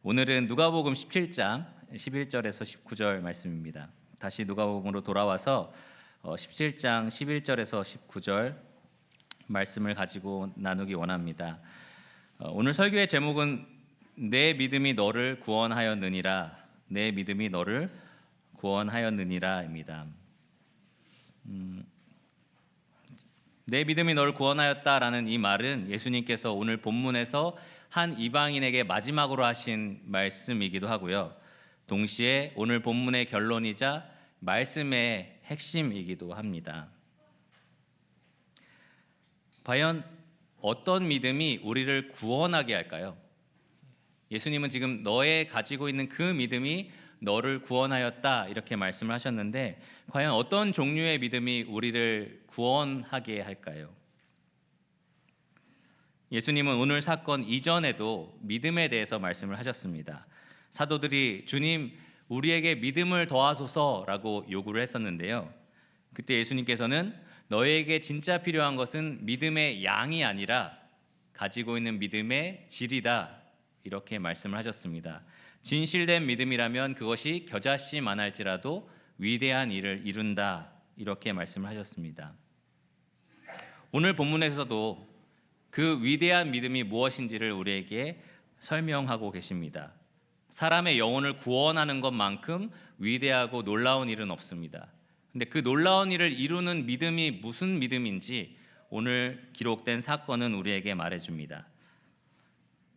오늘은 누가복음 17장 11절에서 19절 말씀입니다. 다시 누가복음으로 돌아와서 17장 11절에서 19절 말씀을 가지고 나누기 원합니다. 오늘 설교의 제목은 내 믿음이 너를 구원하였느니라. 내 믿음이 너를 구원하였느니라입니다. 내 믿음이 너를 구원하였다라는 이 말은 예수님께서 오늘 본문에서 한 이방인에게 마지막으로 하신 말씀이기도 하고요. 동시에 오늘 본문의 결론이자 말씀의 핵심이기도 합니다. 과연 어떤 믿음이 우리를 구원하게 할까요? 예수님은 지금 너의 가지고 있는 그 믿음이 너를 구원하였다 이렇게 말씀을 하셨는데 과연 어떤 종류의 믿음이 우리를 구원하게 할까요? 예수님은 오늘 사건 이전에도 믿음에 대해서 말씀을 하셨습니다. 사도들이 주님 우리에게 믿음을 더하소서라고 요구를 했었는데요. 그때 예수님께서는 너에게 진짜 필요한 것은 믿음의 양이 아니라 가지고 있는 믿음의 질이다 이렇게 말씀을 하셨습니다. 진실된 믿음이라면 그것이 겨자씨만할지라도 위대한 일을 이룬다 이렇게 말씀을 하셨습니다. 오늘 본문에서도 그 위대한 믿음이 무엇인지를 우리에게 설명하고 계십니다. 사람의 영혼을 구원하는 것만큼 위대하고 놀라운 일은 없습니다. 근데 그 놀라운 일을 이루는 믿음이 무슨 믿음인지 오늘 기록된 사건은 우리에게 말해줍니다.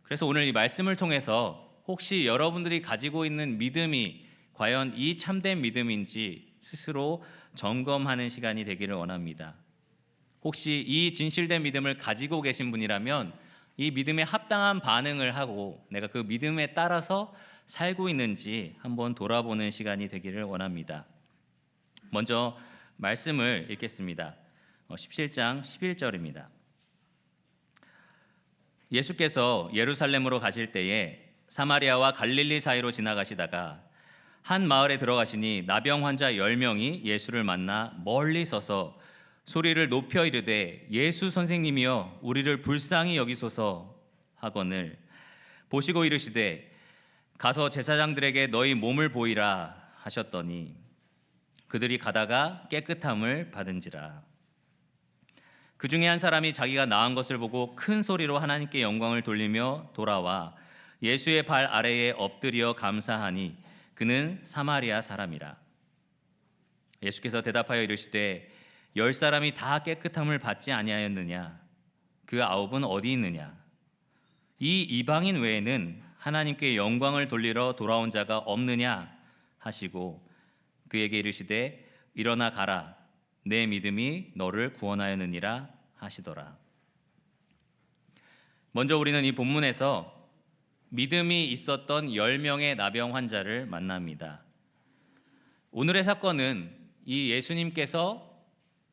그래서 오늘 이 말씀을 통해서 혹시 여러분들이 가지고 있는 믿음이 과연 이 참된 믿음인지 스스로 점검하는 시간이 되기를 원합니다. 혹시 이 진실된 믿음을 가지고 계신 분이라면 이 믿음에 합당한 반응을 하고 내가 그 믿음에 따라서 살고 있는지 한번 돌아보는 시간이 되기를 원합니다. 먼저 말씀을 읽겠습니다. 17장 11절입니다. 예수께서 예루살렘으로 가실 때에 사마리아와 갈릴리 사이로 지나가시다가 한 마을에 들어가시니 나병 환자 10명이 예수를 만나 멀리 서서 소리를 높여 이르되 예수 선생님이여 우리를 불쌍히 여기소서 하거늘 보시고 이르시되 가서 제사장들에게 너희 몸을 보이라 하셨더니 그들이 가다가 깨끗함을 받은지라. 그 중에 한 사람이 자기가 나은 것을 보고 큰 소리로 하나님께 영광을 돌리며 돌아와 예수의 발 아래에 엎드려 감사하니 그는 사마리아 사람이라. 예수께서 대답하여 이르시되 10사람이 다 깨끗함을 받지 아니하였느냐? 그 9은 어디 있느냐? 이 이방인 외에는 하나님께 영광을 돌리러 돌아온 자가 없느냐? 하시고 그에게 이르시되 일어나 가라. 내 믿음이 너를 구원하였느니라 하시더라. 먼저 우리는 이 본문에서 믿음이 있었던 10명의 나병 환자를 만납니다. 오늘의 사건은 이 예수님께서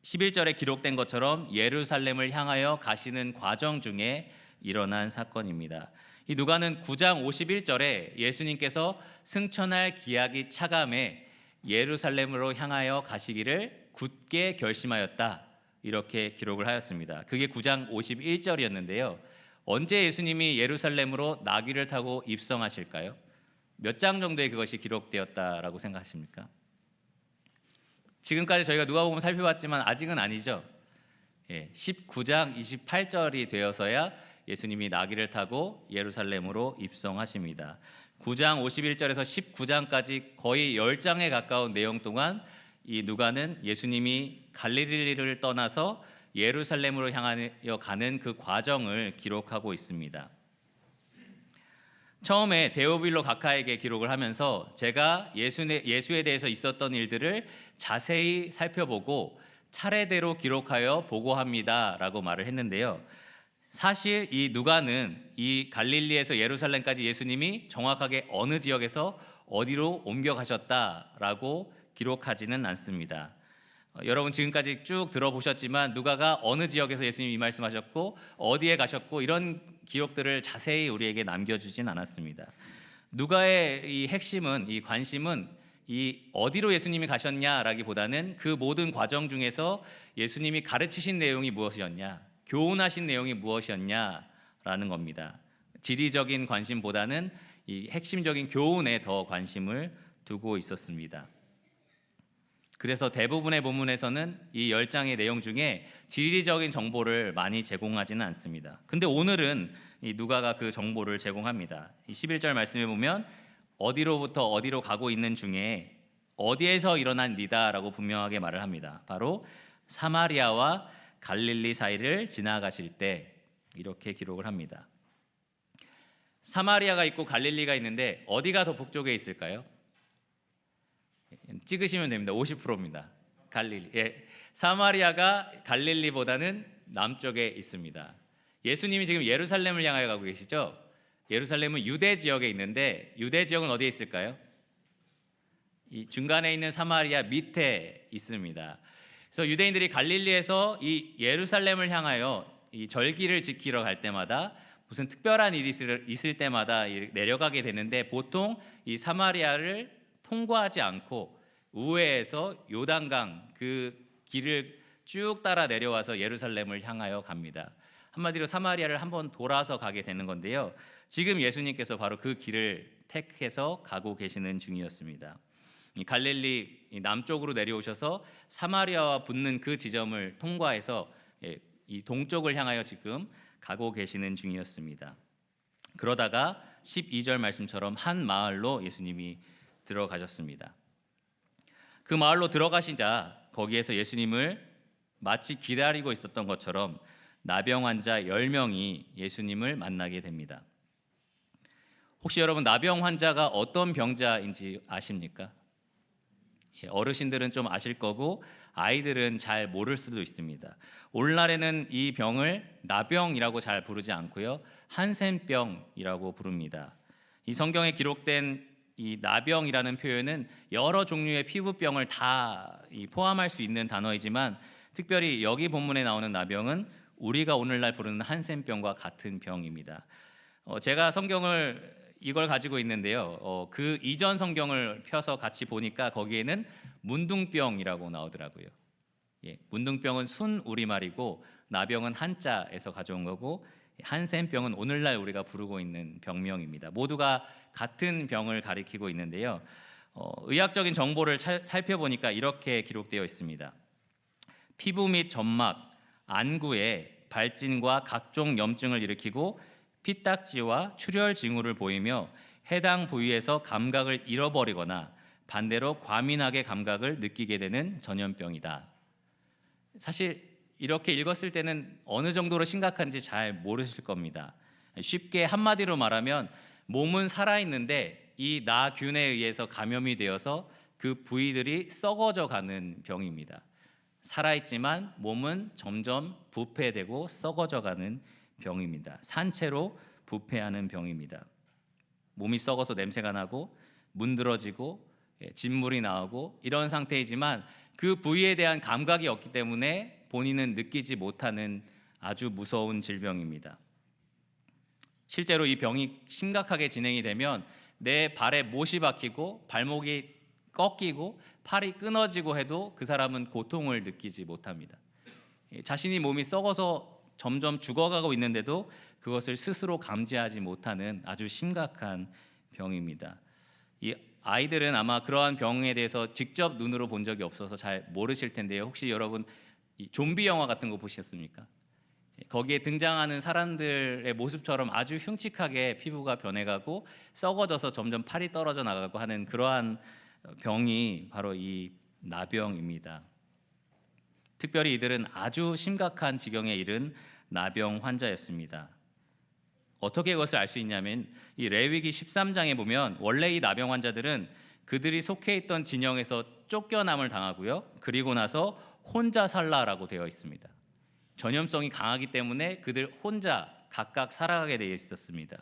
11절에 기록된 것처럼 예루살렘을 향하여 가시는 과정 중에 일어난 사건입니다. 이 누가는 9장 51절에 예수님께서 승천할 기약이 차감해 예루살렘으로 향하여 가시기를 굳게 결심하였다 이렇게 기록을 하였습니다. 그게 9장 51절이었는데요. 언제 예수님이 예루살렘으로 나귀를 타고 입성하실까요? 몇 장 정도에 그것이 기록되었다라고 생각하십니까? 지금까지 저희가 누가복음 살펴봤지만 아직은 아니죠. 19장 28절이 되어서야 예수님이 나귀를 타고 예루살렘으로 입성하십니다. 9장 51절에서 19장까지 거의 10장에 가까운 내용 동안 이 누가는 예수님이 갈릴리를 떠나서 예루살렘으로 향하여 가는 그 과정을 기록하고 있습니다. 처음에 데오빌로 각하에게 기록을 하면서 제가 예수에 대해서 있었던 일들을 자세히 살펴보고 차례대로 기록하여 보고합니다 라고 말을 했는데요. 사실 이 누가는 이 갈릴리에서 예루살렘까지 예수님이 정확하게 어느 지역에서 어디로 옮겨가셨다라고 기록하지는 않습니다. 여러분 지금까지 쭉 들어보셨지만 누가가 어느 지역에서 예수님이 말씀하셨고 어디에 가셨고 이런 기록들을 자세히 우리에게 남겨주진 않았습니다. 누가의 이 핵심은 이 관심은 이 어디로 예수님이 가셨냐라기보다는 그 모든 과정 중에서 예수님이 가르치신 내용이 무엇이었냐, 교훈하신 내용이 무엇이었냐라는 겁니다. 지리적인 관심보다는 이 핵심적인 교훈에 더 관심을 두고 있었습니다. 그래서 대부분의 본문에서는 이 10장의 내용 중에 지리적인 정보를 많이 제공하지는 않습니다. 근데 오늘은 이 누가가 그 정보를 제공합니다. 이 11절 말씀에 보면 어디로부터 어디로 가고 있는 중에 어디에서 일어난 일이다라고 분명하게 말을 합니다. 바로 사마리아와 갈릴리 사이를 지나가실 때, 이렇게 기록을 합니다. 사마리아가 있고 갈릴리가 있는데 어디가 더 북쪽에 있을까요? 찍으시면 됩니다. 50%입니다. 갈릴리. 사마리아가 갈릴리보다는 남쪽에 있습니다. 예수님이 지금 예루살렘을 향하여 가고 계시죠? 예루살렘은 유대 지역에 있는데 유대 지역은 어디에 있을까요? 이 중간에 있는 사마리아 밑에 있습니다. 그래서 유대인들이 갈릴리에서 이 예루살렘을 향하여 이 절기를 지키러 갈 때마다 무슨 특별한 일이 있을 때마다 내려가게 되는데, 보통 이 사마리아를 통과하지 않고 우회해서 요단강 그 길을 쭉 따라 내려와서 예루살렘을 향하여 갑니다. 한마디로 사마리아를 한번 돌아서 가게 되는 건데요. 지금 예수님께서 바로 그 길을 택해서 가고 계시는 중이었습니다. 이 갈릴리 남쪽으로 내려오셔서 사마리아와 붙는 그 지점을 통과해서 이 동쪽을 향하여 지금 가고 계시는 중이었습니다. 그러다가 12절 말씀처럼 한 마을로 예수님이 들어가셨습니다. 그 마을로 들어가시자 거기에서 예수님을 마치 기다리고 있었던 것처럼 나병 환자 10명이 예수님을 만나게 됩니다. 혹시 여러분 나병 환자가 어떤 병자인지 아십니까? 어르신들은 좀 아실 거고 아이들은 잘 모를 수도 있습니다. 오늘날에는 이 병을 나병이라고 잘 부르지 않고요, 한센병이라고 부릅니다. 이 성경에 기록된 이 나병이라는 표현은 여러 종류의 피부병을 다 포함할 수 있는 단어이지만, 특별히 여기 본문에 나오는 나병은 우리가 오늘날 부르는 한센병과 같은 병입니다. 제가 성경을 이걸 가지고 있는데요. 그 이전 성경을 펴서 같이 보니까 거기에는 문둥병이라고 나오더라고요. 문둥병은 순 우리말이고 나병은 한자에서 가져온 거고, 한센병은 오늘날 우리가 부르고 있는 병명입니다. 모두가 같은 병을 가리키고 있는데요. 의학적인 정보를 살펴보니까 이렇게 기록되어 있습니다. 피부 및 점막, 안구에 발진과 각종 염증을 일으키고 피딱지와 출혈 징후를 보이며 해당 부위에서 감각을 잃어버리거나 반대로 과민하게 감각을 느끼게 되는 전염병이다. 사실 이렇게 읽었을 때는 어느 정도로 심각한지 잘 모르실 겁니다. 쉽게 한마디로 말하면 몸은 살아있는데 이 나균에 의해서 감염이 되어서 그 부위들이 썩어져 가는 병입니다. 살아있지만 몸은 점점 부패되고 썩어져 가는 병입니다. 산채로 부패하는 병입니다. 몸이 썩어서 냄새가 나고 문드러지고 진물이 나오고 이런 상태이지만 그 부위에 대한 감각이 없기 때문에 본인은 느끼지 못하는 아주 무서운 질병입니다. 실제로 이 병이 심각하게 진행이 되면 내 발에 못이 박히고 발목이 꺾이고 팔이 끊어지고 해도 그 사람은 고통을 느끼지 못합니다. 자신이 몸이 썩어서 점점 죽어가고 있는데도 그것을 스스로 감지하지 못하는 아주 심각한 병입니다. 이 아이들은 아마 그러한 병에 대해서 직접 눈으로 본 적이 없어서 잘 모르실 텐데요. 혹시 여러분 이 좀비 영화 같은 거 보셨습니까? 거기에 등장하는 사람들의 모습처럼 아주 흉측하게 피부가 변해가고 썩어져서 점점 팔이 떨어져 나가고 하는 그러한 병이 바로 이 나병입니다. 특별히 이들은 아주 심각한 지경에 이른 나병 환자였습니다. 어떻게 그것을 알 수 있냐면 이 레위기 13장에 보면 원래 이 나병 환자들은 그들이 속해 있던 진영에서 쫓겨남을 당하고요, 그리고 나서 혼자 살라라고 되어 있습니다. 전염성이 강하기 때문에 그들 혼자 각각 살아가게 되어 있었습니다.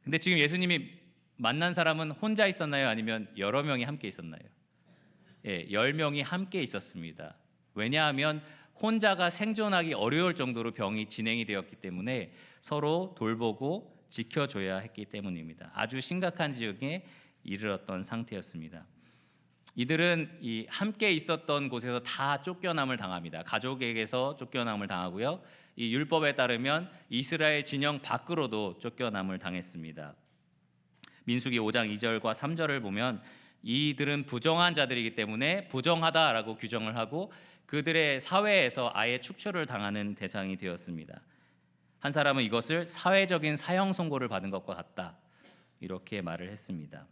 근데 지금 예수님이 만난 사람은 혼자 있었나요? 아니면 여러 명이 함께 있었나요? 10명이 함께 있었습니다. 왜냐하면 혼자가 생존하기 어려울 정도로 병이 진행이 되었기 때문에 서로 돌보고 지켜줘야 했기 때문입니다. 아주 심각한 지경에 이르렀던 상태였습니다. 이들은 이 함께 있었던 곳에서 다 쫓겨남을 당합니다. 가족에게서 쫓겨남을 당하고요, 이 율법에 따르면 이스라엘 진영 밖으로도 쫓겨남을 당했습니다. 민수기 5장 2절과 3절을 보면 이들은 부정한 자들이기 때문에 부정하다라고 규정을 하고 그들의 사회에서 아예 축출을 당하는 대상이 되었습니다. 한 사람은 이것을 사회적인 사형 선고를 받은 것과 같다, 이렇게 말을 했습니다.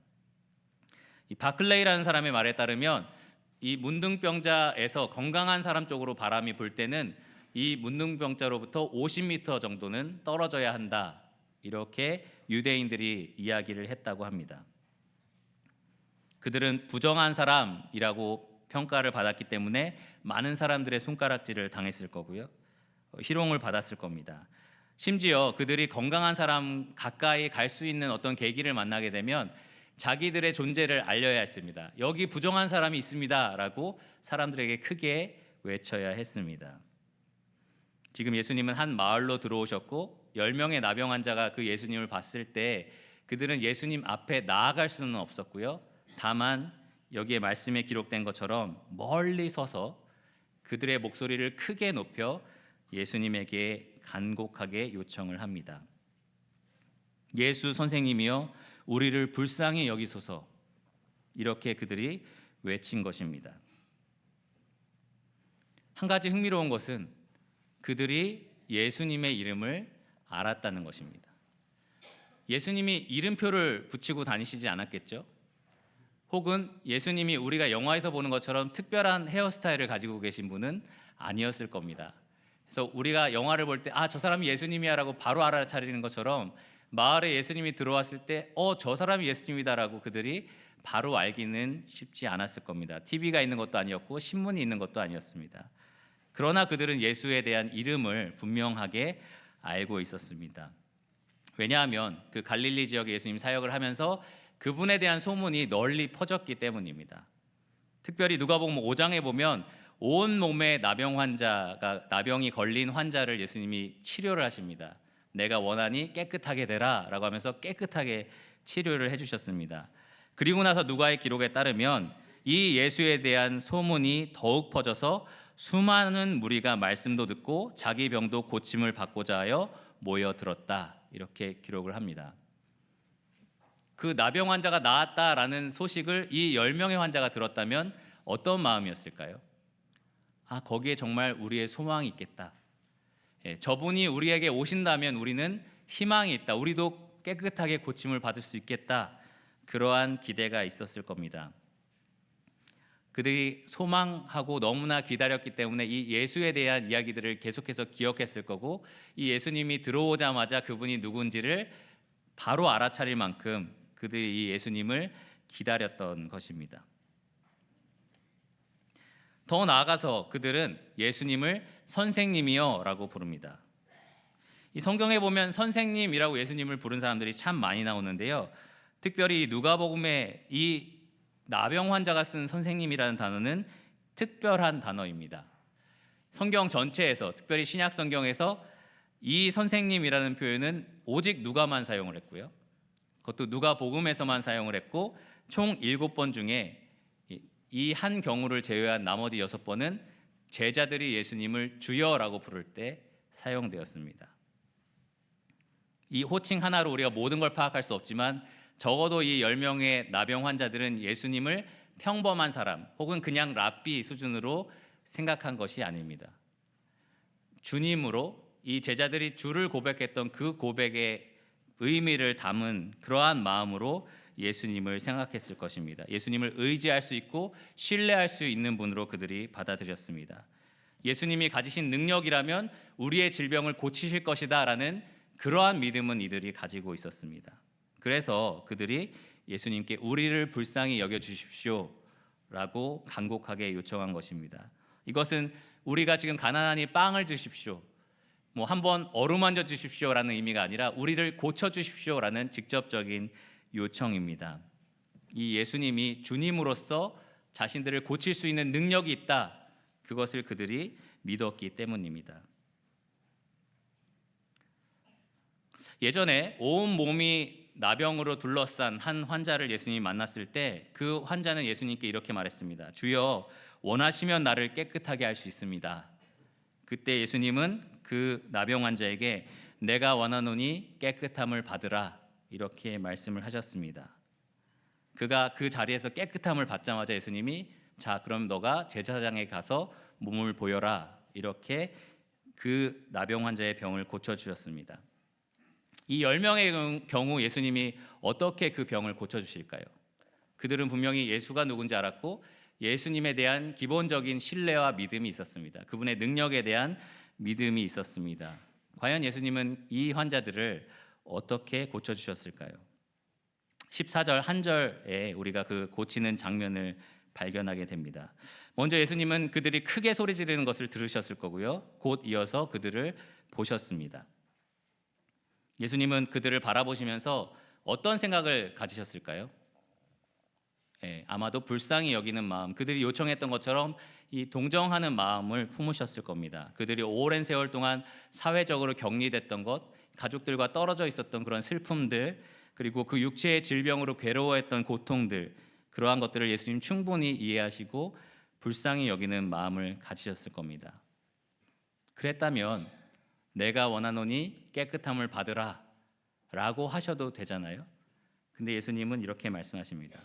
이 바클레이라는 사람의 말에 따르면 이 문둥병자에서 건강한 사람 쪽으로 바람이 불 때는 이 문둥병자로부터 50m 정도는 떨어져야 한다, 이렇게 유대인들이 이야기를 했다고 합니다. 그들은 부정한 사람이라고 평가를 받았기 때문에 많은 사람들의 손가락질을 당했을 거고요, 희롱을 받았을 겁니다. 심지어 그들이 건강한 사람 가까이 갈 수 있는 어떤 계기를 만나게 되면 자기들의 존재를 알려야 했습니다. 여기 부정한 사람이 있습니다 라고 사람들에게 크게 외쳐야 했습니다. 지금 예수님은 한 마을로 들어오셨고 10명의 나병 환자가 그 예수님을 봤을 때 그들은 예수님 앞에 나아갈 수는 없었고요, 다만 여기에 말씀에 기록된 것처럼 멀리 서서 그들의 목소리를 크게 높여 예수님에게 간곡하게 요청을 합니다. 예수 선생님이여 우리를 불쌍히 여기소서, 이렇게 그들이 외친 것입니다. 한 가지 흥미로운 것은 그들이 예수님의 이름을 알았다는 것입니다. 예수님이 이름표를 붙이고 다니시지 않았겠죠? 혹은 예수님이 우리가 영화에서 보는 것처럼 특별한 헤어스타일을 가지고 계신 분은 아니었을 겁니다. 그래서 우리가 영화를 볼 때 저 사람이 예수님이야 라고 바로 알아차리는 것처럼 마을에 예수님이 들어왔을 때 저 사람이 예수님이다라고 그들이 바로 알기는 쉽지 않았을 겁니다. TV가 있는 것도 아니었고 신문이 있는 것도 아니었습니다. 그러나 그들은 예수에 대한 이름을 분명하게 알고 있었습니다. 왜냐하면 그 갈릴리 지역에 예수님 사역을 하면서 그분에 대한 소문이 널리 퍼졌기 때문입니다. 특별히 누가복음 5장에 보면 온 몸에 나병이 걸린 환자를 예수님이 치료를 하십니다. 내가 원하니 깨끗하게 되라 라고 하면서 깨끗하게 치료를 해주셨습니다. 그리고 나서 누가의 기록에 따르면 이 예수에 대한 소문이 더욱 퍼져서 수많은 무리가 말씀도 듣고 자기 병도 고침을 받고자 하여 모여들었다, 이렇게 기록을 합니다. 그 나병 환자가 나았다라는 소식을 이 10명의 환자가 들었다면 어떤 마음이었을까요? 거기에 정말 우리의 소망이 있겠다. 저분이 우리에게 오신다면 우리는 희망이 있다. 우리도 깨끗하게 고침을 받을 수 있겠다. 그러한 기대가 있었을 겁니다. 그들이 소망하고 너무나 기다렸기 때문에 이 예수에 대한 이야기들을 계속해서 기억했을 거고, 이 예수님이 들어오자마자 그분이 누군지를 바로 알아차릴 만큼 그들이 이 예수님을 기다렸던 것입니다. 더 나아가서 그들은 예수님을 선생님이여 라고 부릅니다. 이 성경에 보면 선생님이라고 예수님을 부른 사람들이 참 많이 나오는데요, 특별히 누가복음에 이 나병 환자가 쓴 선생님이라는 단어는 특별한 단어입니다. 성경 전체에서, 특별히 신약 성경에서 이 선생님이라는 표현은 오직 누가만 사용을 했고요, 그것도 누가복음에서만 사용을 했고, 총 7번 중에 이 한 경우를 제외한 나머지 6번은 제자들이 예수님을 주여라고 부를 때 사용되었습니다. 이 호칭 하나로 우리가 모든 걸 파악할 수 없지만 적어도 이 10명의 나병 환자들은 예수님을 평범한 사람 혹은 그냥 랍비 수준으로 생각한 것이 아닙니다. 주님으로, 이 제자들이 주를 고백했던 그 고백의 의미를 담은 그러한 마음으로 예수님을 생각했을 것입니다. 예수님을 의지할 수 있고 신뢰할 수 있는 분으로 그들이 받아들였습니다. 예수님이 가지신 능력이라면 우리의 질병을 고치실 것이다 라는 그러한 믿음은 이들이 가지고 있었습니다. 그래서 그들이 예수님께 우리를 불쌍히 여겨주십시오 라고 간곡하게 요청한 것입니다. 이것은 우리가 지금 가난하니 빵을 주십시오, 한번 어루만져 주십시오라는 의미가 아니라 우리를 고쳐주십시오라는 직접적인 요청입니다. 이 예수님이 주님으로서 자신들을 고칠 수 있는 능력이 있다, 그것을 그들이 믿었기 때문입니다. 예전에 온 몸이 나병으로 둘러싼 한 환자를 예수님이 만났을 때 그 환자는 예수님께 이렇게 말했습니다. 주여, 원하시면 나를 깨끗하게 할 수 있습니다. 그때 예수님은 그 나병 환자에게 내가 원하노니 깨끗함을 받으라, 이렇게 말씀을 하셨습니다. 그가 그 자리에서 깨끗함을 받자마자 예수님이 자 그럼 너가 제사장에 가서 몸을 보여라 이렇게 그 나병 환자의 병을 고쳐주셨습니다. 이 10명의 경우 예수님이 어떻게 그 병을 고쳐주실까요? 그들은 분명히 예수가 누군지 알았고 예수님에 대한 기본적인 신뢰와 믿음이 있었습니다. 그분의 능력에 대한 믿음이 있었습니다. 과연 예수님은 이 환자들을 어떻게 고쳐주셨을까요? 14절 한 절에 우리가 그 고치는 장면을 발견하게 됩니다. 먼저 예수님은 그들이 크게 소리 지르는 것을 들으셨을 거고요. 곧 이어서 그들을 보셨습니다. 예수님은 그들을 바라보시면서 어떤 생각을 가지셨을까요? 아마도 불쌍히 여기는 마음, 그들이 요청했던 것처럼 이 동정하는 마음을 품으셨을 겁니다. 그들이 오랜 세월 동안 사회적으로 격리됐던 것, 가족들과 떨어져 있었던 그런 슬픔들, 그리고 그 육체의 질병으로 괴로워했던 고통들, 그러한 것들을 예수님 충분히 이해하시고 불쌍히 여기는 마음을 가지셨을 겁니다. 그랬다면 내가 원하노니 깨끗함을 받으라 라고 하셔도 되잖아요. 근데 예수님은 이렇게 말씀하십니다.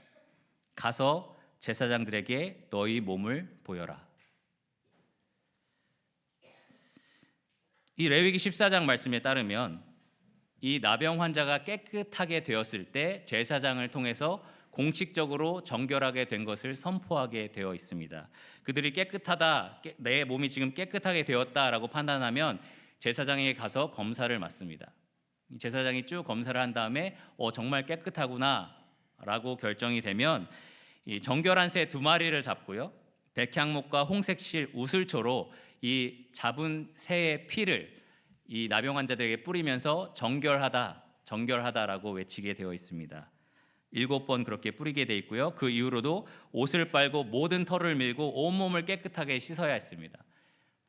가서 제사장들에게 너희 몸을 보여라. 이 레위기 14장 말씀에 따르면 이 나병 환자가 깨끗하게 되었을 때 제사장을 통해서 공식적으로 정결하게 된 것을 선포하게 되어 있습니다. 그들이 깨끗하다, 내 몸이 지금 깨끗하게 되었다라고 판단하면 제사장에게 가서 검사를 맡습니다. 제사장이 쭉 검사를 한 다음에 정말 깨끗하구나라고 결정이 되면 이 정결한 새 2마리를 잡고요. 백향목과 홍색실 우슬초로 이 잡은 새의 피를 이 나병 환자들에게 뿌리면서 정결하다라고 외치게 되어 있습니다. 7번 그렇게 뿌리게 되어 있고요. 그 이후로도 옷을 빨고 모든 털을 밀고 온몸을 깨끗하게 씻어야 했습니다.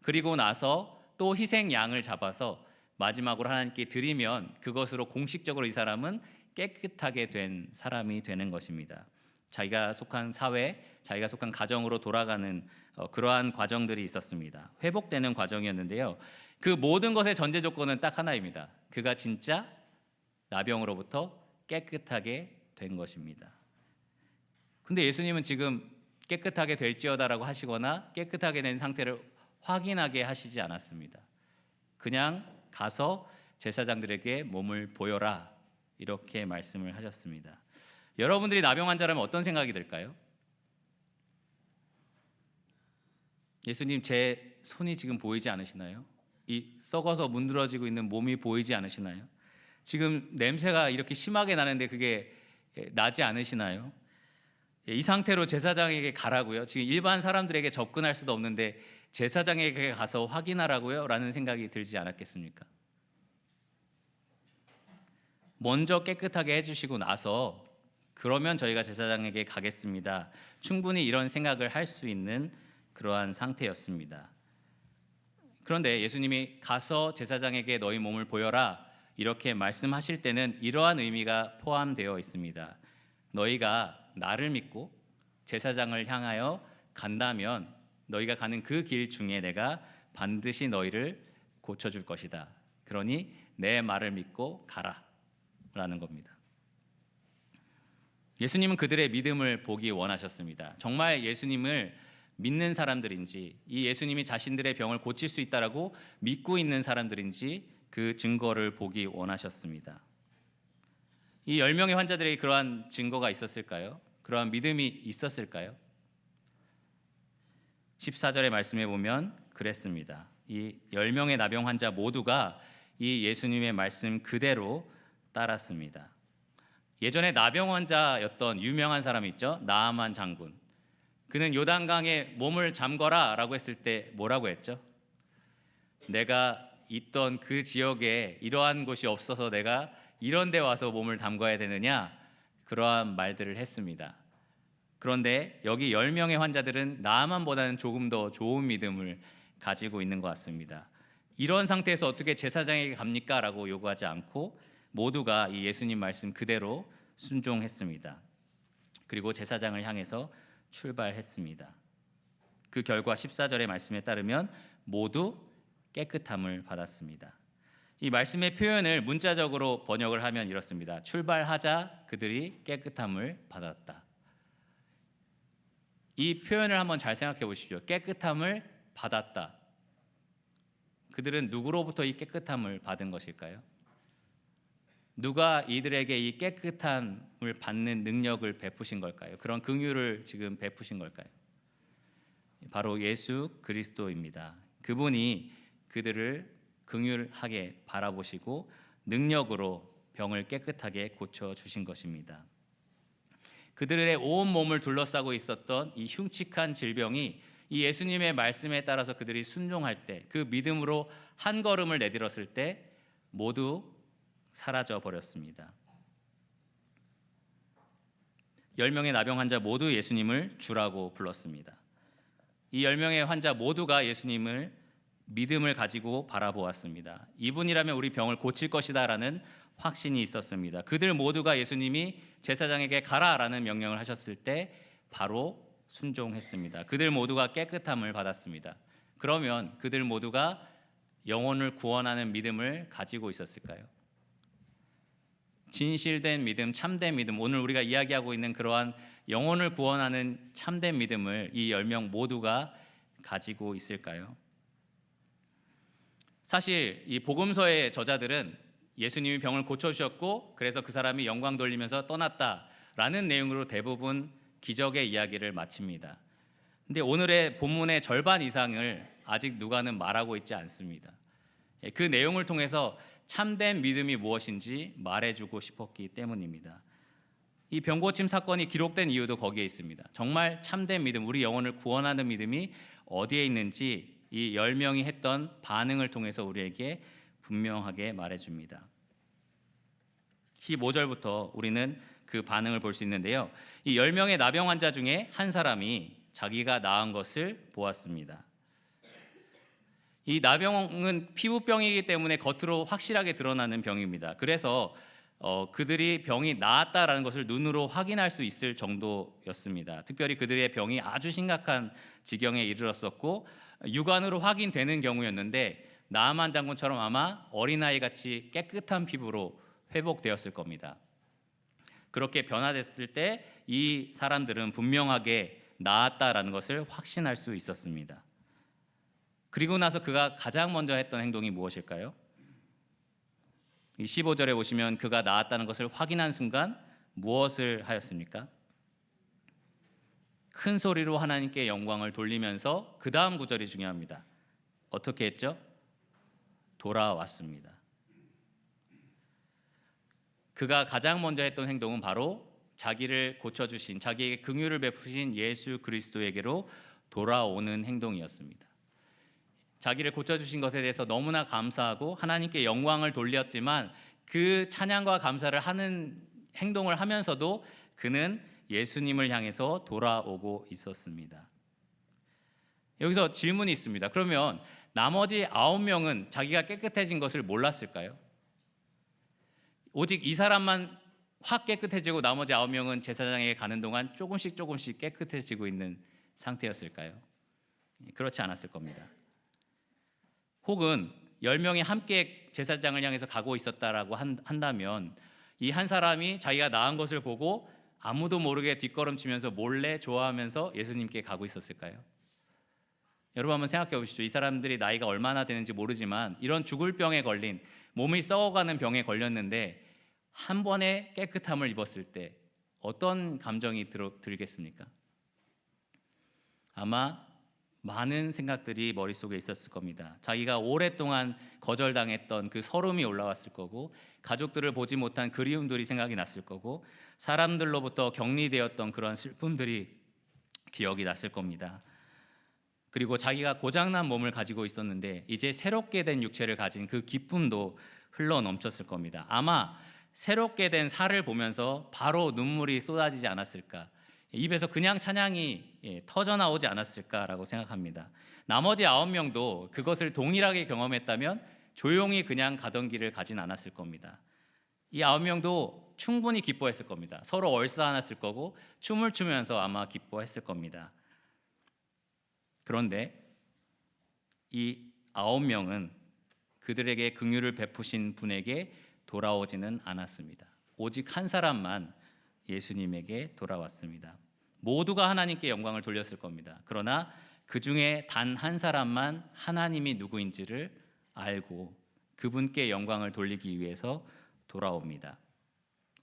그리고 나서 또 희생 양을 잡아서 마지막으로 하나님께 드리면 그것으로 공식적으로 이 사람은 깨끗하게 된 사람이 되는 것입니다. 자기가 속한 사회, 자기가 속한 가정으로 돌아가는 그러한 과정들이 있었습니다. 회복되는 과정이었는데요. 그 모든 것의 전제 조건은 딱 하나입니다. 그가 진짜 나병으로부터 깨끗하게 된 것입니다. 근데 예수님은 지금 깨끗하게 될지어다라고 하시거나 깨끗하게 된 상태를 확인하게 하시지 않았습니다. 그냥 가서 제사장들에게 몸을 보여라 이렇게 말씀을 하셨습니다. 여러분들이 나병 환자라면 어떤 생각이 들까요? 예수님 제 손이 지금 보이지 않으시나요? 이 썩어서 문드러지고 있는 몸이 보이지 않으시나요? 지금 냄새가 이렇게 심하게 나는데 그게 나지 않으시나요? 이 상태로 제사장에게 가라고요? 지금 일반 사람들에게 접근할 수도 없는데 제사장에게 가서 확인하라고요? 라는 생각이 들지 않았겠습니까? 먼저 깨끗하게 해주시고 나서 그러면 저희가 제사장에게 가겠습니다. 충분히 이런 생각을 할 수 있는 그러한 상태였습니다. 그런데 예수님이 가서 제사장에게 너희 몸을 보여라 이렇게 말씀하실 때는 이러한 의미가 포함되어 있습니다. 너희가 나를 믿고 제사장을 향하여 간다면 너희가 가는 그 길 중에 내가 반드시 너희를 고쳐줄 것이다. 그러니 내 말을 믿고 가라 라는 겁니다. 예수님은 그들의 믿음을 보기 원하셨습니다. 정말 예수님을 믿는 사람들인지, 이 예수님이 자신들의 병을 고칠 수 있다라고 믿고 있는 사람들인지 그 증거를 보기 원하셨습니다. 이 10명의 환자들에게 그러한 증거가 있었을까요? 그러한 믿음이 있었을까요? 14절의 말씀에 보면 그랬습니다. 이 10명의 나병 환자 모두가 이 예수님의 말씀 그대로 따랐습니다. 예전에 나병 환자였던 유명한 사람이 있죠. 나아만 장군. 그는 요단강에 몸을 잠궈라 라고 했을 때 뭐라고 했죠? 내가 있던 그 지역에 이러한 곳이 없어서 내가 이런 데 와서 몸을 담궈야 되느냐? 그러한 말들을 했습니다. 그런데 여기 10명의 환자들은 나아만보다는 조금 더 좋은 믿음을 가지고 있는 것 같습니다. 이런 상태에서 어떻게 제사장에게 갑니까? 라고 요구하지 않고 모두가 이 예수님 말씀 그대로 순종했습니다. 그리고 제사장을 향해서 출발했습니다. 그 결과 14절의 말씀에 따르면 모두 깨끗함을 받았습니다. 이 말씀의 표현을 문자적으로 번역을 하면 이렇습니다. 출발하자 그들이 깨끗함을 받았다. 이 표현을 한번 잘 생각해 보십시오. 깨끗함을 받았다. 그들은 누구로부터 이 깨끗함을 받은 것일까요? 누가 이들에게 이 깨끗함을 받는 능력을 베푸신 걸까요? 그런 긍휼을 지금 베푸신 걸까요? 바로 예수 그리스도입니다. 그분이 그들을 긍휼하게 바라보시고 능력으로 병을 깨끗하게 고쳐 주신 것입니다. 그들의 온 몸을 둘러싸고 있었던 이 흉측한 질병이 이 예수님의 말씀에 따라서 그들이 순종할 때, 그 믿음으로 한 걸음을 내딛었을 때 모두 사라져 버렸습니다. 10명의 나병 환자 모두 예수님을 주라고 불렀습니다. 이 10명의 환자 모두가 예수님을 믿음을 가지고 바라보았습니다. 이분이라면 우리 병을 고칠 것이다 라는 확신이 있었습니다. 그들 모두가 예수님이 제사장에게 가라라는 명령을 하셨을 때 바로 순종했습니다. 그들 모두가 깨끗함을 받았습니다. 그러면 그들 모두가 영혼을 구원하는 믿음을 가지고 있었을까요? 진실된 믿음, 참된 믿음, 오늘 우리가 이야기하고 있는 그러한 영혼을 구원하는 참된 믿음을 이 10명 모두가 가지고 있을까요? 사실 이 복음서의 저자들은 예수님이 병을 고쳐주셨고 그래서 그 사람이 영광 돌리면서 떠났다라는 내용으로 대부분 기적의 이야기를 마칩니다. 근데 오늘의 본문의 절반 이상을 아직 누가는 말하고 있지 않습니다. 그 내용을 통해서 참된 믿음이 무엇인지 말해주고 싶었기 때문입니다. 이 병고침 사건이 기록된 이유도 거기에 있습니다. 정말 참된 믿음, 우리 영혼을 구원하는 믿음이 어디에 있는지 이 10명이 했던 반응을 통해서 우리에게 분명하게 말해줍니다. 15절부터 우리는 그 반응을 볼 수 있는데요. 이 10명의 나병 환자 중에 한 사람이 자기가 나은 것을 보았습니다. 이 나병은 피부병이기 때문에 겉으로 확실하게 드러나는 병입니다. 그래서 그들이 병이 나았다라는 것을 눈으로 확인할 수 있을 정도였습니다. 특별히 그들의 병이 아주 심각한 지경에 이르렀었고 육안으로 확인되는 경우였는데 나아만 장군처럼 아마 어린아이같이 깨끗한 피부로 회복되었을 겁니다. 그렇게 변화됐을 때 이 사람들은 분명하게 나았다라는 것을 확신할 수 있었습니다. 그리고 나서 그가 가장 먼저 했던 행동이 무엇일까요? 이 15절에 보시면 그가 나았다는 것을 확인한 순간 무엇을 하였습니까? 큰 소리로 하나님께 영광을 돌리면서 그 다음 구절이 중요합니다. 어떻게 했죠? 돌아왔습니다. 그가 가장 먼저 했던 행동은 바로 자기를 고쳐주신, 자기에게 긍휼을 베푸신 예수 그리스도에게로 돌아오는 행동이었습니다. 자기를 고쳐주신 것에 대해서 너무나 감사하고 하나님께 영광을 돌렸지만 그 찬양과 감사를 하는 행동을 하면서도 그는 예수님을 향해서 돌아오고 있었습니다. 여기서 질문이 있습니다. 그러면 나머지 9명은 자기가 깨끗해진 것을 몰랐을까요? 오직 이 사람만 확 깨끗해지고 나머지 9명은 제사장에게 가는 동안 조금씩 깨끗해지고 있는 상태였을까요? 그렇지 않았을 겁니다. 혹은 10명이 함께 제사장을 향해서 가고 있었다라고 한다면 이 한 사람이 자기가 나은 것을 보고 아무도 모르게 뒷걸음치면서 몰래 좋아하면서 예수님께 가고 있었을까요? 여러분 한번 생각해 보시죠. 이 사람들이 나이가 얼마나 되는지 모르지만 이런 죽을 병에 걸린, 몸이 썩어가는 병에 걸렸는데 한 번에 깨끗함을 입었을 때 어떤 감정이 들겠습니까? 아마 많은 생각들이 머릿속에 있었을 겁니다. 자기가 오랫동안 거절당했던 그 서름이 올라왔을 거고, 가족들을 보지 못한 그리움들이 생각이 났을 거고, 사람들로부터 격리되었던 그런 슬픔들이 기억이 났을 겁니다. 그리고 자기가 고장난 몸을 가지고 있었는데 이제 새롭게 된 육체를 가진 그 기쁨도 흘러 넘쳤을 겁니다. 아마 새롭게 된 살을 보면서 바로 눈물이 쏟아지지 않았을까, 입에서 그냥 찬양이 터져나오지 않았을까라고 생각합니다. 나머지 9명도 그것을 동일하게 경험했다면 조용히 그냥 가던 길을 가진 않았을 겁니다. 이 9명도 충분히 기뻐했을 겁니다. 서로 얼싸안았을 거고 춤을 추면서 아마 기뻐했을 겁니다. 그런데 이 9명은 그들에게 긍휼을 베푸신 분에게 돌아오지는 않았습니다. 오직 한 사람만 예수님에게 돌아왔습니다. 모두가 하나님께 영광을 돌렸을 겁니다. 그러나 그 중에 단 한 사람만 하나님이 누구인지를 알고 그분께 영광을 돌리기 위해서 돌아옵니다.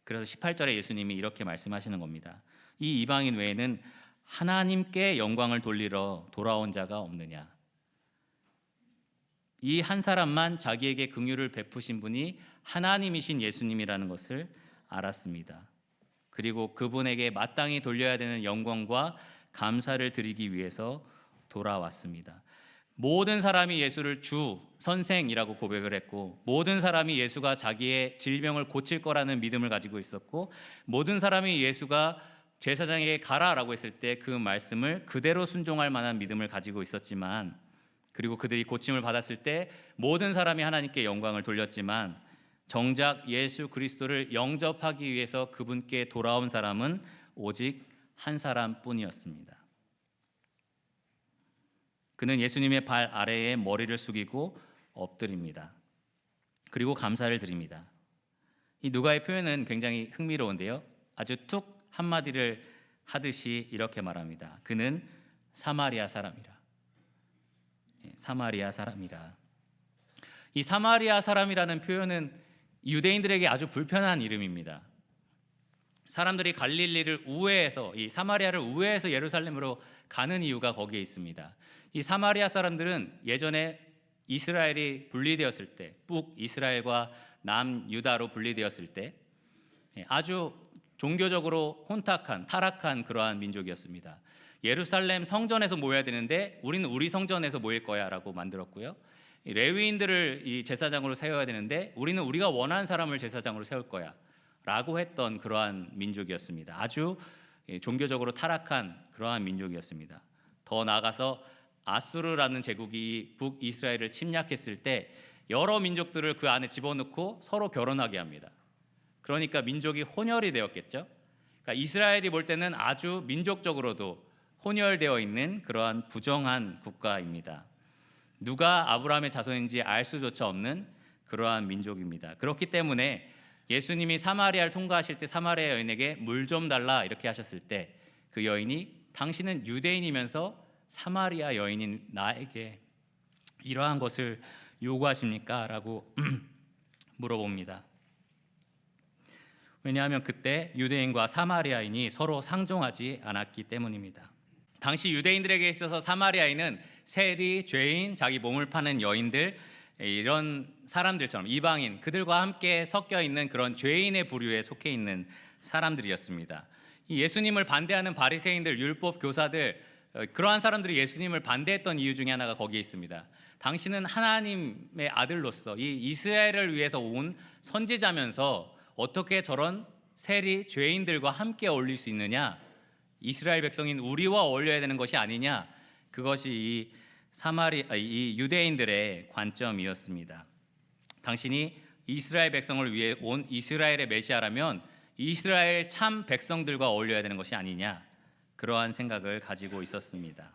그래서 18절에 예수님이 이렇게 말씀하시는 겁니다. 이 이방인 외에는 하나님께 영광을 돌리러 돌아온 자가 없느냐. 이 한 사람만 자기에게 긍휼을 베푸신 분이 하나님이신 예수님이라는 것을 알았습니다. 그리고 그분에게 마땅히 돌려야 되는 영광과 감사를 드리기 위해서 돌아왔습니다. 모든 사람이 예수를 주, 선생이라고 고백을 했고, 모든 사람이 예수가 자기의 질병을 고칠 거라는 믿음을 가지고 있었고, 모든 사람이 예수가 제사장에게 가라라고 했을 때 그 말씀을 그대로 순종할 만한 믿음을 가지고 있었지만, 그리고 그들이 고침을 받았을 때 모든 사람이 하나님께 영광을 돌렸지만, 정작 예수 그리스도를 영접하기 위해서 그분께 돌아온 사람은 오직 한 사람뿐이었습니다. 그는 예수님의 발 아래에 머리를 숙이고 엎드립니다. 그리고 감사를 드립니다. 이 누가의 표현은 굉장히 흥미로운데요. 아주 툭 한마디를 하듯이 이렇게 말합니다. 그는 사마리아 사람이라. 사마리아 사람이라. 이 사마리아 사람이라는 표현은 유대인들에게 아주 불편한 이름입니다. 사람들이 갈릴리를 우회해서, 이 사마리아를 우회해서 예루살렘으로 가는 이유가 거기에 있습니다. 이 사마리아 사람들은 예전에 이스라엘이 분리되었을 때, 북이스라엘과 남유다로 분리되었을 때 아주 종교적으로 혼탁한, 타락한 그러한 민족이었습니다. 예루살렘 성전에서 모여야 되는데 우리는 우리 성전에서 모일 거야 라고 만들었고요. 레위인들을 이 제사장으로 세워야 되는데 우리는 우리가 원하는 사람을 제사장으로 세울 거야 라고 했던 그러한 민족이었습니다. 아주 종교적으로 타락한 그러한 민족이었습니다. 더 나아가서 아수르라는 제국이 북이스라엘을 침략했을 때 여러 민족들을 그 안에 집어넣고 서로 결혼하게 합니다. 그러니까 민족이 혼혈이 되었겠죠. 그러니까 이스라엘이 볼 때는 아주 민족적으로도 혼혈되어 있는 그러한 부정한 국가입니다. 누가 아브라함의 자손인지 알 수조차 없는 그러한 민족입니다. 그렇기 때문에 예수님이 사마리아를 통과하실 때 사마리아 여인에게 물 좀 달라 이렇게 하셨을 때 그 여인이 당신은 유대인이면서 사마리아 여인인 나에게 이러한 것을 요구하십니까? 라고 물어봅니다. 왜냐하면 그때 유대인과 사마리아인이 서로 상종하지 않았기 때문입니다. 당시 유대인들에게 있어서 사마리아인은 세리, 죄인, 자기 몸을 파는 여인들, 이런 사람들처럼 이방인, 그들과 함께 섞여 있는 그런 죄인의 부류에 속해 있는 사람들이었습니다. 이 예수님을 반대하는 바리새인들, 율법 교사들, 그러한 사람들이 예수님을 반대했던 이유 중에 하나가 거기에 있습니다. 당신은 하나님의 아들로서 이 이스라엘을 위해서 온 선지자면서 어떻게 저런 세리, 죄인들과 함께 어울릴 수 있느냐? 이스라엘 백성인 우리와 어울려야 되는 것이 아니냐? 그것이 이 유대인들의 관점이었습니다. 당신이 이스라엘 백성을 위해 온 이스라엘의 메시아라면 이스라엘 참 백성들과 어울려야 되는 것이 아니냐? 그러한 생각을 가지고 있었습니다.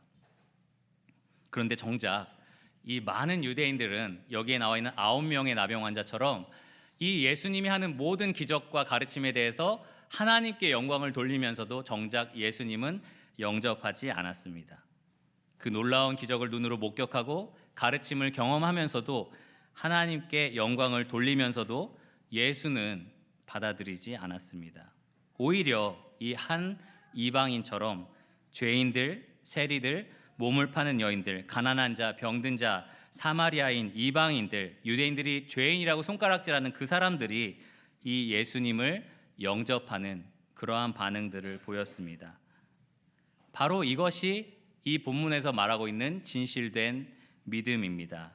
그런데 정작 이 많은 유대인들은 여기에 나와 있는 9명의 나병 환자처럼 이 예수님이 하는 모든 기적과 가르침에 대해서 하나님께 영광을 돌리면서도 정작 예수님은 영접하지 않았습니다. 그 놀라운 기적을 눈으로 목격하고 가르침을 경험하면서도 하나님께 영광을 돌리면서도 예수는 받아들이지 않았습니다. 오히려 이 한 이방인처럼 죄인들, 세리들, 몸을 파는 여인들, 가난한 자, 병든 자, 사마리아인, 이방인들, 유대인들이 죄인이라고 손가락질하는 그 사람들이 이 예수님을 영접하는 그러한 반응들을 보였습니다. 바로 이것이 이 본문에서 말하고 있는 진실된 믿음입니다.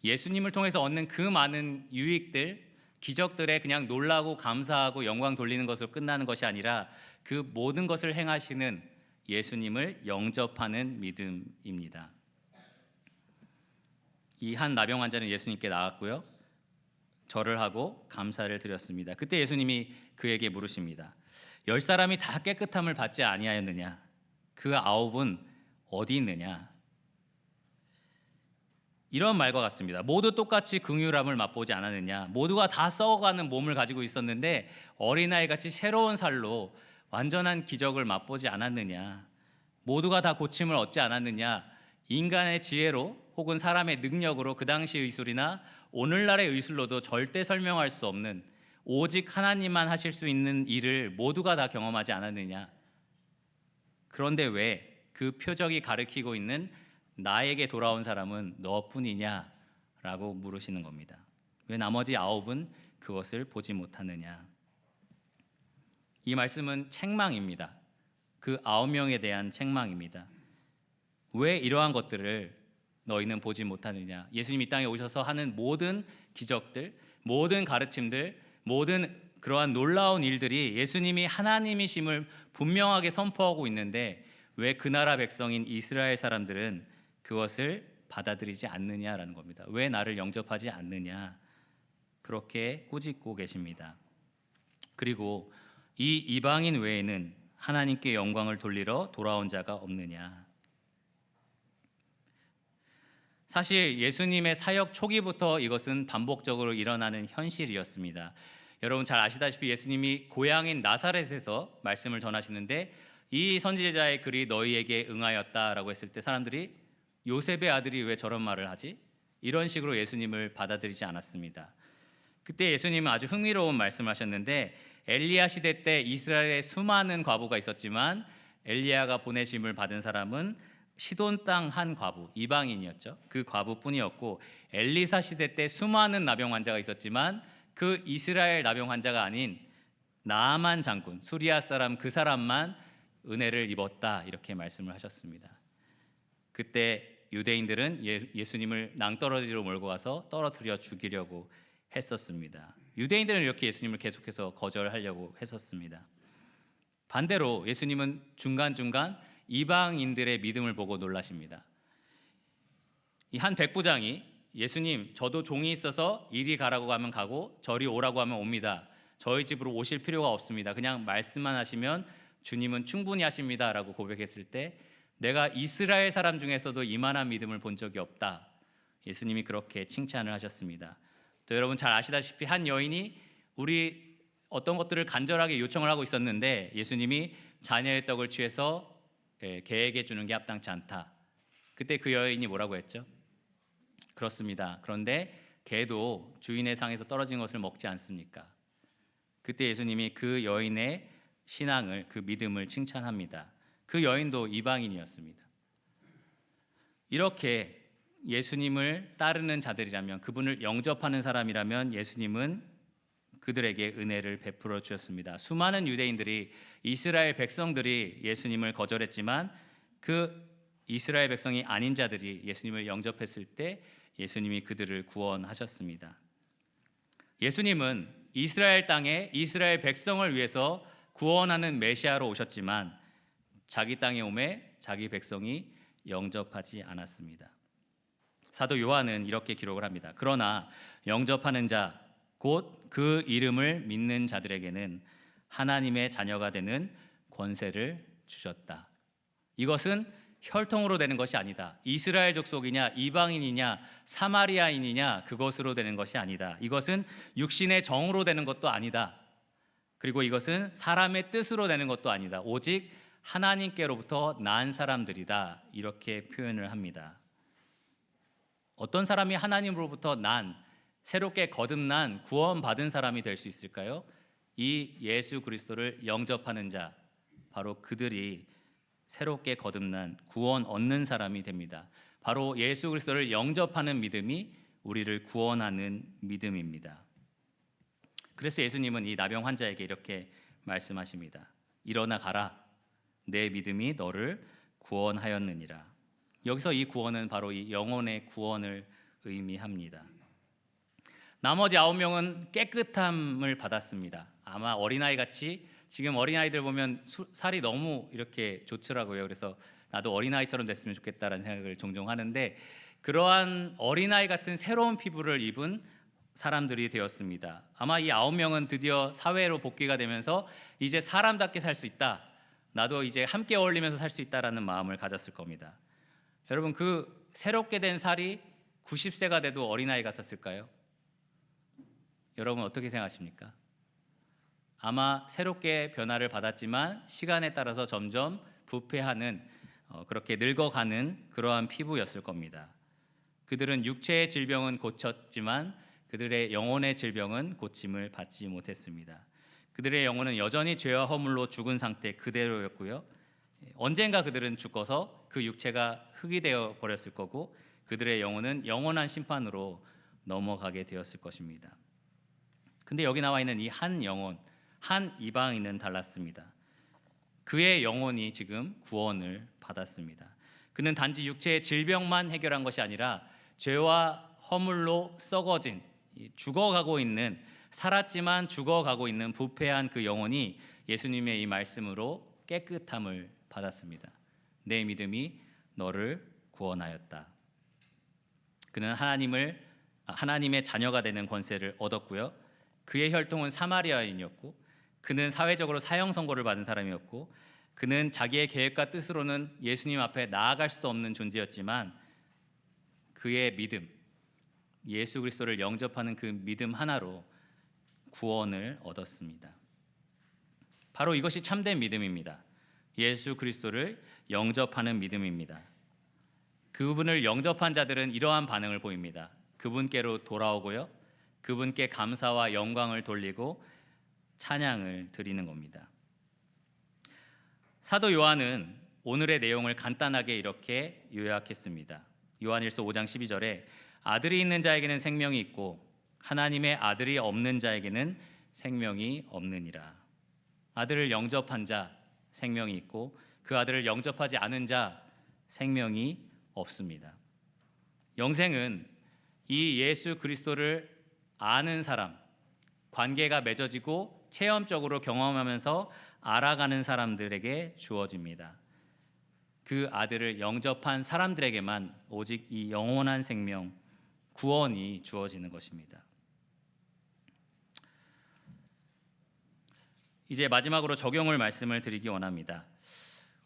예수님을 통해서 얻는 그 많은 유익들, 기적들에 그냥 놀라고 감사하고 영광 돌리는 것으로 끝나는 것이 아니라 그 모든 것을 행하시는 예수님을 영접하는 믿음입니다. 이 한 나병 환자는 예수님께 나왔고요. 절을 하고 감사를 드렸습니다. 그때 예수님이 그에게 물으십니다. 10사람이 다 깨끗함을 받지 아니하였느냐? 그 9은 어디 있느냐? 이런 말과 같습니다. 모두 똑같이 긍휼함을 맛보지 않았느냐. 모두가 다 썩어가는 몸을 가지고 있었는데 어린아이같이 새로운 살로 완전한 기적을 맛보지 않았느냐. 모두가 다 고침을 얻지 않았느냐. 인간의 지혜로 혹은 사람의 능력으로 그 당시 의술이나 오늘날의 의술로도 절대 설명할 수 없는 오직 하나님만 하실 수 있는 일을 모두가 다 경험하지 않았느냐. 그런데 왜 그 표적이 가리키고 있는 나에게 돌아온 사람은 너뿐이냐 라고 물으시는 겁니다. 왜 나머지 9은 그것을 보지 못하느냐. 이 말씀은 책망입니다. 그 9명에 대한 책망입니다. 왜 이러한 것들을 너희는 보지 못하느냐. 예수님 이 땅에 오셔서 하는 모든 기적들, 모든 가르침들, 모든 그러한 놀라운 일들이 예수님이 하나님이심을 분명하게 선포하고 있는데 왜 그 나라 백성인 이스라엘 사람들은 그것을 받아들이지 않느냐라는 겁니다. 왜 나를 영접하지 않느냐. 그렇게 꾸짖고 계십니다. 그리고 이 이방인 외에는 하나님께 영광을 돌리러 돌아온 자가 없느냐. 사실 예수님의 사역 초기부터 이것은 반복적으로 일어나는 현실이었습니다. 여러분 잘 아시다시피 예수님이 고향인 나사렛에서 말씀을 전하시는데 이 선지자의 글이 너희에게 응하였다라고 했을 때 사람들이 요셉의 아들이 왜 저런 말을 하지? 이런 식으로 예수님을 받아들이지 않았습니다. 그때 예수님은 아주 흥미로운 말씀을 하셨는데 엘리야 시대 때 이스라엘에 수많은 과부가 있었지만 엘리야가 보내심을 받은 사람은 시돈 땅 한 과부, 이방인이었죠. 그 과부뿐이었고 엘리사 시대 때 수많은 나병 환자가 있었지만 그 이스라엘 나병 환자가 아닌 나아만 장군, 수리아 사람 그 사람만 은혜를 입었다 이렇게 말씀을 하셨습니다. 그때 유대인들은 예수님을 낭떠러지로 몰고 가서 떨어뜨려 죽이려고 했었습니다. 유대인들은 이렇게 예수님을 계속해서 거절하려고 했었습니다. 반대로 예수님은 중간중간 이방인들의 믿음을 보고 놀라십니다. 이 한 백부장이 예수님 저도 종이 있어서 이리 가라고 하면 가고 저리 오라고 하면 옵니다. 저희 집으로 오실 필요가 없습니다. 그냥 말씀만 하시면 주님은 충분히 하십니다 라고 고백했을 때 내가 이스라엘 사람 중에서도 이만한 믿음을 본 적이 없다. 예수님이 그렇게 칭찬을 하셨습니다. 또 여러분 잘 아시다시피 한 여인이 우리 어떤 것들을 간절하게 요청을 하고 있었는데 예수님이 자녀의 떡을 취해서 개에게 주는 게 합당치 않다. 그때 그 여인이 뭐라고 했죠? 그렇습니다. 그런데 개도 주인의 상에서 떨어진 것을 먹지 않습니까? 그때 예수님이 그 여인의 신앙을, 그 믿음을 칭찬합니다. 그 여인도 이방인이었습니다. 이렇게 예수님을 따르는 자들이라면, 그분을 영접하는 사람이라면 예수님은 그들에게 은혜를 베풀어 주셨습니다. 수많은 유대인들이, 이스라엘 백성들이 예수님을 거절했지만 그 이스라엘 백성이 아닌 자들이 예수님을 영접했을 때 예수님이 그들을 구원하셨습니다. 예수님은 이스라엘 땅에 이스라엘 백성을 위해서 구원하는 메시아로 오셨지만 자기 땅에 오매 자기 백성이 영접하지 않았습니다. 사도 요한은 이렇게 기록을 합니다. 그러나 영접하는 자, 곧 그 이름을 믿는 자들에게는 하나님의 자녀가 되는 권세를 주셨다. 이것은 혈통으로 되는 것이 아니다. 이스라엘 족속이냐 이방인이냐 사마리아인이냐 그것으로 되는 것이 아니다. 이것은 육신의 정으로 되는 것도 아니다. 그리고 이것은 사람의 뜻으로 되는 것도 아니다. 오직 하나님께로부터 난 사람들이다. 이렇게 표현을 합니다. 어떤 사람이 하나님으로부터 새롭게 거듭난 구원받은 사람이 될 수 있을까요? 이 예수 그리스도를 영접하는 자, 바로 그들이 새롭게 거듭난 구원 얻는 사람이 됩니다. 바로 예수 그리스도를 영접하는 믿음이 우리를 구원하는 믿음입니다. 그래서 예수님은 이 나병 환자에게 이렇게 말씀하십니다. 일어나 가라. 내 믿음이 너를 구원하였느니라. 여기서 이 구원은 바로 이 영혼의 구원을 의미합니다. 나머지 9명은 깨끗함을 받았습니다. 아마 어린아이같이, 지금 어린아이들 보면 살이 너무 이렇게 좋더라고요. 그래서 나도 어린아이처럼 됐으면 좋겠다라는 생각을 종종 하는데 그러한 어린아이 같은 새로운 피부를 입은 사람들이 되었습니다. 아마 이 9명은 드디어 사회로 복귀가 되면서 이제 사람답게 살 수 있다. 나도 이제 함께 어울리면서 살 수 있다라는 마음을 가졌을 겁니다. 여러분 그 새롭게 된 살이 90세가 돼도 어린아이 같았을까요? 여러분 어떻게 생각하십니까? 아마 새롭게 변화를 받았지만 시간에 따라서 점점 부패하는 그렇게 늙어가는 그러한 피부였을 겁니다. 그들은 육체의 질병은 고쳤지만 그들의 영혼의 질병은 고침을 받지 못했습니다. 그들의 영혼은 여전히 죄와 허물로 죽은 상태 그대로였고요. 언젠가 그들은 죽어서 그 육체가 흙이 되어 버렸을 거고 그들의 영혼은 영원한 심판으로 넘어가게 되었을 것입니다. 근데 여기 나와 있는 이 한 영혼, 한 이방인은 달랐습니다. 그의 영혼이 지금 구원을 받았습니다. 그는 단지 육체의 질병만 해결한 것이 아니라 죄와 허물로 썩어진, 죽어가고 있는, 살았지만 죽어가고 있는 부패한 그 영혼이 예수님의 이 말씀으로 깨끗함을 받았습니다. 내 믿음이 너를 구원하였다. 그는 하나님의 자녀가 되는 권세를 얻었고요. 그의 혈통은 사마리아인이었고 그는 사회적으로 사형 선고를 받은 사람이었고 그는 자기의 계획과 뜻으로는 예수님 앞에 나아갈 수도 없는 존재였지만 그의 믿음, 예수 그리스도를 영접하는 그 믿음 하나로 구원을 얻었습니다. 바로 이것이 참된 믿음입니다. 예수 그리스도를 영접하는 믿음입니다. 그분을 영접한 자들은 이러한 반응을 보입니다. 그분께로 돌아오고요. 그분께 감사와 영광을 돌리고 찬양을 드리는 겁니다. 사도 요한은 오늘의 내용을 간단하게 이렇게 요약했습니다. 요한일서 5장 12절에 아들이 있는 자에게는 생명이 있고 하나님의 아들이 없는 자에게는 생명이 없느니라. 아들을 영접한 자 생명이 있고 그 아들을 영접하지 않은 자 생명이 없습니다. 영생은 이 예수 그리스도를 아는 사람, 관계가 맺어지고 체험적으로 경험하면서 알아가는 사람들에게 주어집니다. 그 아들을 영접한 사람들에게만 오직 이 영원한 생명, 구원이 주어지는 것입니다. 이제 마지막으로 적용을 말씀을 드리기 원합니다.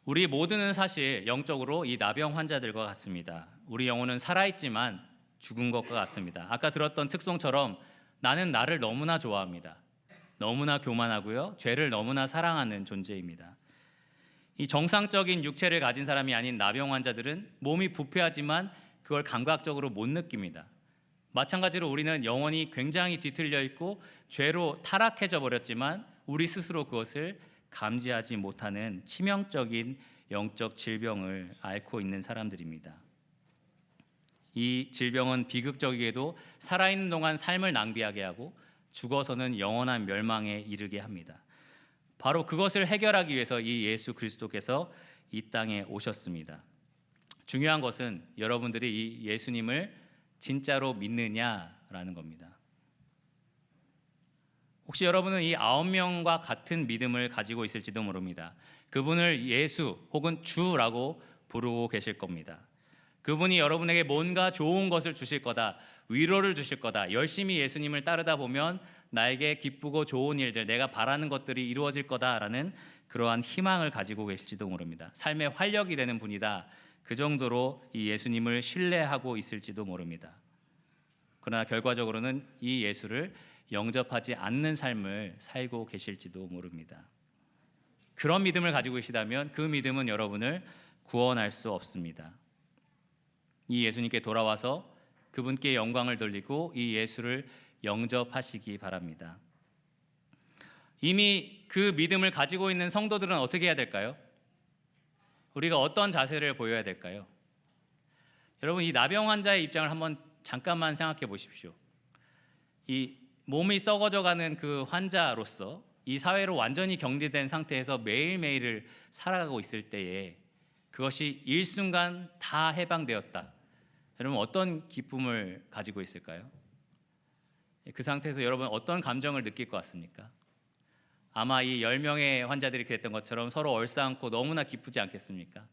우리 모두는 사실 영적으로 이 나병 환자들과 같습니다. 우리 영혼은 살아있지만 죽은 것과 같습니다. 아까 들었던 특송처럼 나는 나를 너무나 좋아합니다. 너무나 교만하고요. 죄를 너무나 사랑하는 존재입니다. 이 정상적인 육체를 가진 사람이 아닌 나병 환자들은 몸이 부패하지만 그걸 감각적으로 못 느낍니다. 마찬가지로 우리는 영혼이 굉장히 뒤틀려 있고 죄로 타락해져 버렸지만 우리 스스로 그것을 감지하지 못하는 치명적인 영적 질병을 앓고 있는 사람들입니다. 이 질병은 비극적이게도 살아있는 동안 삶을 낭비하게 하고 죽어서는 영원한 멸망에 이르게 합니다. 바로 그것을 해결하기 위해서 이 예수 그리스도께서 이 땅에 오셨습니다. 중요한 것은 여러분들이 이 예수님을 진짜로 믿느냐라는 겁니다. 혹시 여러분은 이 9명과 같은 믿음을 가지고 있을지도 모릅니다. 그분을 예수 혹은 주라고 부르고 계실 겁니다. 그분이 여러분에게 뭔가 좋은 것을 주실 거다, 위로를 주실 거다, 열심히 예수님을 따르다 보면 나에게 기쁘고 좋은 일들, 내가 바라는 것들이 이루어질 거다라는 그러한 희망을 가지고 계실지도 모릅니다. 삶의 활력이 되는 분이다, 그 정도로 이 예수님을 신뢰하고 있을지도 모릅니다. 그러나 결과적으로는 이 예수를 영접하지 않는 삶을 살고 계실지도 모릅니다. 그런 믿음을 가지고 계시다면 그 믿음은 여러분을 구원할 수 없습니다. 이 예수님께 돌아와서 그분께 영광을 돌리고 이 예수를 영접하시기 바랍니다. 이미 그 믿음을 가지고 있는 성도들은 어떻게 해야 될까요? 우리가 어떤 자세를 보여야 될까요? 여러분, 이 나병 환자의 입장을 한번 잠깐만 생각해 보십시오. 이 몸이 썩어져가는 그 환자로서 이 사회로 완전히 격리된 상태에서 매일매일을 살아가고 있을 때에 그것이 일순간 다 해방되었다. 여러분 어떤 기쁨을 가지고 있을까요? 그 상태에서 여러분 어떤 감정을 느낄 것 같습니까? 아마 이 10명의 환자들이 그랬던 것처럼 서로 얼싸안고 너무나 기쁘지 않겠습니까?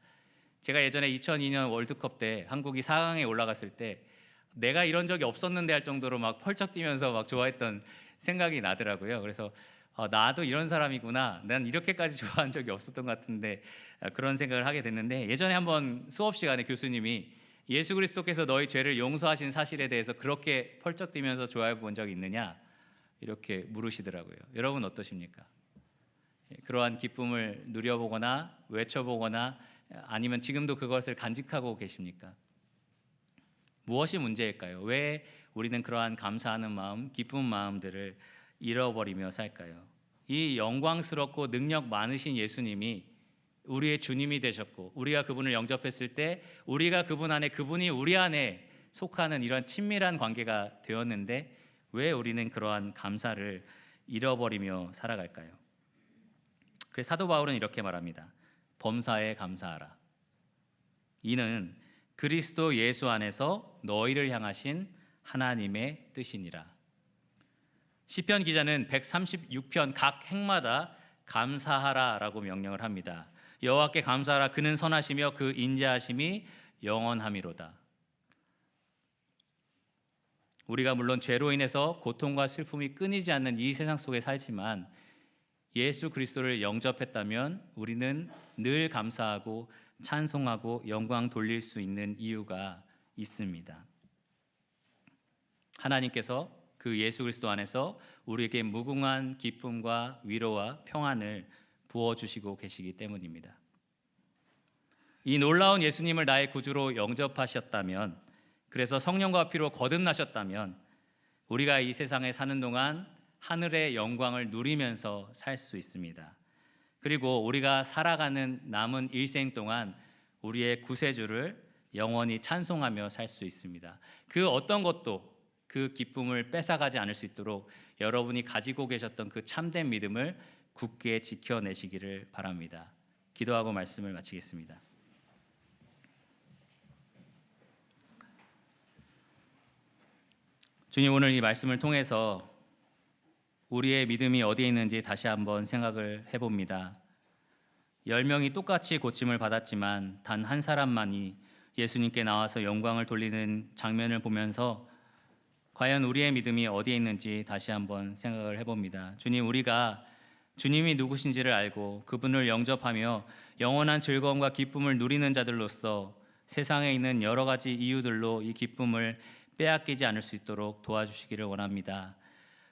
제가 예전에 2002년 월드컵 때 한국이 4강에 올라갔을 때 내가 이런 적이 없었는데 할 정도로 막 펄쩍 뛰면서 막 좋아했던 생각이 나더라고요. 그래서 나도 이런 사람이구나. 난 이렇게까지 좋아한 적이 없었던 것 같은데 그런 생각을 하게 됐는데 예전에 한번 수업 시간에 교수님이 예수 그리스도께서 너희 죄를 용서하신 사실에 대해서 그렇게 펄쩍 뛰면서 좋아해 본 적이 있느냐? 이렇게 물으시더라고요. 여러분 어떠십니까? 그러한 기쁨을 누려보거나 외쳐보거나 아니면 지금도 그것을 간직하고 계십니까? 무엇이 문제일까요? 왜 우리는 그러한 감사하는 마음, 기쁜 마음들을 잃어버리며 살까요? 이 영광스럽고 능력 많으신 예수님이 우리의 주님이 되셨고 우리가 그분을 영접했을 때 우리가 그분 안에, 그분이 우리 안에 속하는 이런 친밀한 관계가 되었는데 왜 우리는 그러한 감사를 잃어버리며 살아갈까요? 그래서 사도 바울은 이렇게 말합니다. 범사에 감사하라. 이는 그리스도 예수 안에서 너희를 향하신 하나님의 뜻이니라. 시편 기자는 136편 각 행마다 감사하라라고 명령을 합니다. 여호와께 감사하라. 그는 선하시며 그 인자하심이 영원함이로다. 우리가 물론 죄로 인해서 고통과 슬픔이 끊이지 않는 이 세상 속에 살지만 예수 그리스도를 영접했다면 우리는 늘 감사하고 찬송하고 영광 돌릴 수 있는 이유가 있습니다. 하나님께서 그 예수 그리스도 안에서 우리에게 무궁한 기쁨과 위로와 평안을 부어주시고 계시기 때문입니다. 이 놀라운 예수님을 나의 구주로 영접하셨다면, 그래서 성령과 피로 거듭나셨다면 우리가 이 세상에 사는 동안 하늘의 영광을 누리면서 살 수 있습니다. 그리고 우리가 살아가는 남은 일생 동안 우리의 구세주를 영원히 찬송하며 살 수 있습니다. 그 어떤 것도 그 기쁨을 뺏어가지 않을 수 있도록 여러분이 가지고 계셨던 그 참된 믿음을 굳게 지켜내시기를 바랍니다. 기도하고 말씀을 마치겠습니다. 주님, 오늘 이 말씀을 통해서 우리의 믿음이 어디에 있는지 다시 한번 생각을 해봅니다. 10명이 똑같이 고침을 받았지만 단 한 사람만이 예수님께 나와서 영광을 돌리는 장면을 보면서 과연 우리의 믿음이 어디에 있는지 다시 한번 생각을 해봅니다. 주님, 우리가 주님이 누구신지를 알고 그분을 영접하며 영원한 즐거움과 기쁨을 누리는 자들로서 세상에 있는 여러 가지 이유들로 이 기쁨을 빼앗기지 않을 수 있도록 도와주시기를 원합니다.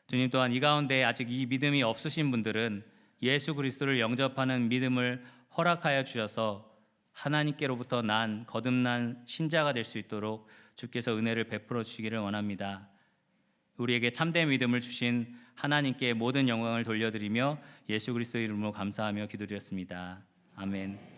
주님, 또한 이 가운데 아직 이 믿음이 없으신 분들은 예수 그리스도를 영접하는 믿음을 허락하여 주셔서 하나님께로부터 난 거듭난 신자가 될 수 있도록 주께서 은혜를 베풀어 주시기를 원합니다. 우리에게 참된 믿음을 주신 하나님께 모든 영광을 돌려드리며 예수 그리스도의 이름으로 감사하며 기도드렸습니다. 아멘.